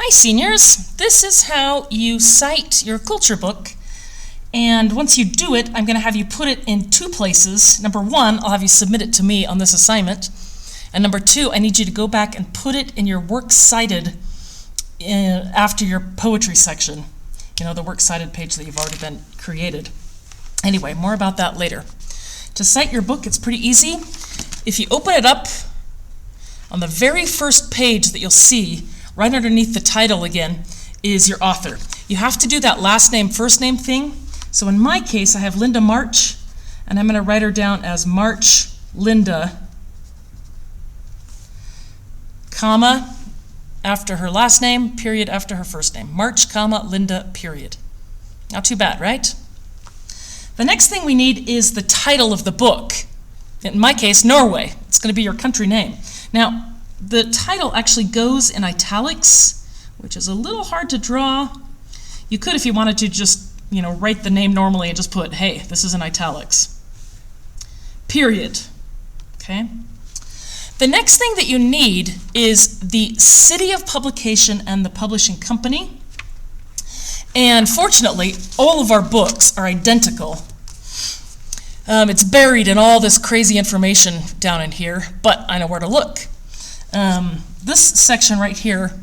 Hi seniors, this is how you cite your culture book, and once you do it, I'm going to have you put it in two places. Number one, I'll have you submit it to me on this assignment, and number two, I need you to go back and put it in your works cited after your poetry section. You know, the works cited page that you've already been created. Anyway, more about that later. To cite your book, it's pretty easy. If you open it up, on the very first page that you'll see, right underneath the title again, is your author. You have to do that last name, first name thing. So in my case, I have Linda March, and I'm going to write her down as March Linda, comma, after her last name, period, after her first name. March, comma, Linda, period. Not too bad, right? The next thing we need is the title of the book. In my case, Norway. It's going to be your country name. Now, the title actually goes in italics, which is a little hard to draw. You could, if you wanted to, just write the name normally and just put, hey, this is in italics. Period. Okay? The next thing that you need is the city of publication and the publishing company. And fortunately, all of our books are identical. It's buried in all this crazy information down in here, but I know where to look. This section right here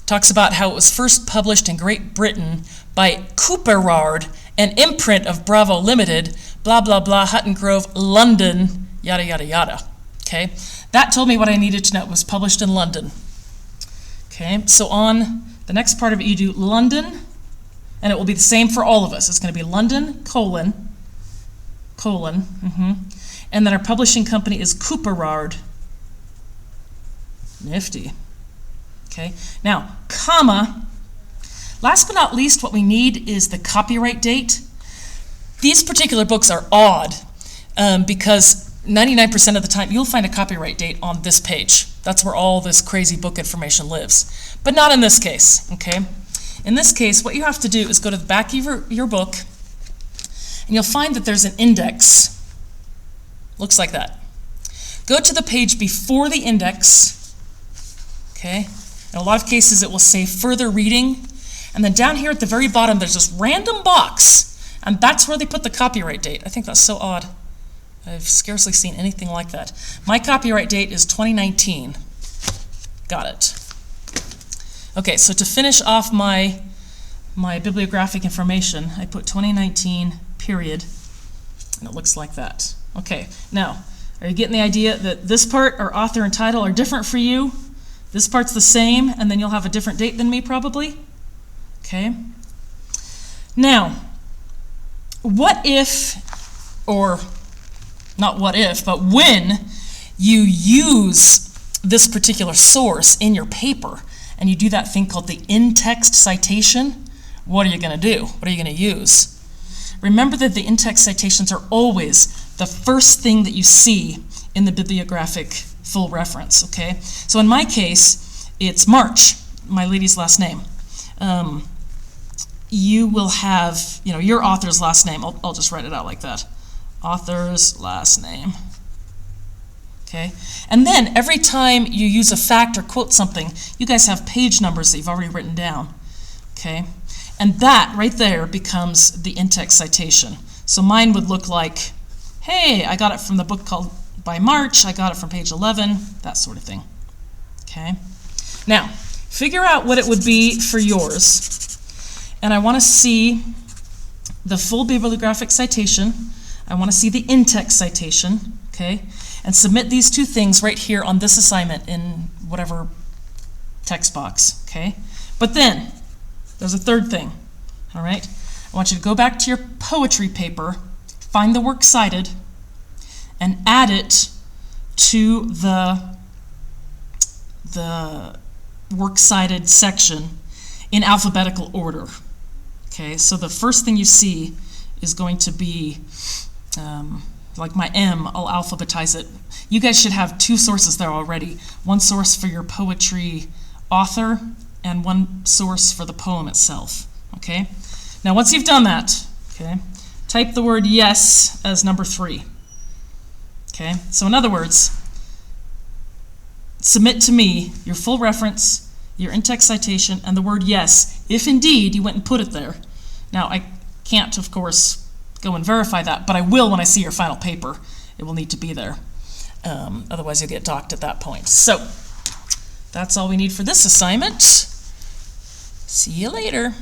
talks about how it was first published in Great Britain by Cooperard, an imprint of Bravo Limited, blah, blah, blah, Hutton Grove, London, yada, yada, yada. Okay, that told me what I needed to know. It was published in London. Okay, so on the next part of it, you do London, and it will be the same for all of us. It's going to be London, colon, and then our publishing company is Cooperard. Nifty. Okay, now, comma. Last but not least, what we need is the copyright date. These particular books are odd because 99% of the time you'll find a copyright date on this page. That's where all this crazy book information lives. But not in this case, okay? In this case, what you have to do is go to the back of your book, and you'll find that there's an index. Looks like that. Go to the page before the index. Okay, in a lot of cases it will say further reading, and then down here at the very bottom there's this random box, and that's where they put the copyright date. I think that's so odd. I've scarcely seen anything like that. My copyright date is 2019. Got it. Okay, so to finish off my bibliographic information, I put 2019, period, and it looks like that. Okay, now, are you getting the idea that this part, our author and title, are different for you? This part's the same, and then you'll have a different date than me, probably. Okay. Now, what if, or not what if, but when you use this particular source in your paper, and you do that thing called the in-text citation, what are you going to do? What are you going to use? Remember that the in-text citations are always the first thing that you see in the bibliographic full reference, okay? So in my case, it's March, my lady's last name. You will have, your author's last name. I'll just write it out like that. Author's last name. Okay? And then every time you use a fact or quote something, you guys have page numbers that you've already written down. Okay? And that right there becomes the in-text citation. So mine would look like, hey, I got it from the book called by March, I got it from page 11, that sort of thing. Okay? Now, figure out what it would be for yours. And I want to see the full bibliographic citation. I want to see the in-text citation, okay? And submit these two things right here on this assignment in whatever text box, okay? But then, there's a third thing, all right? I want you to go back to your poetry paper, find the works cited, and add it to the works cited section in alphabetical order. Okay, so the first thing you see is going to be, like my M, I'll alphabetize it. You guys should have two sources there already. One source for your poetry author and one source for the poem itself. Okay, now once you've done that, okay, type the word yes as number 3. Okay, so in other words, submit to me your full reference, your in-text citation, and the word yes, if indeed you went and put it there. Now, I can't, of course, go and verify that, but I will when I see your final paper. It will need to be there. Otherwise, you'll get docked at that point. So, that's all we need for this assignment. See you later.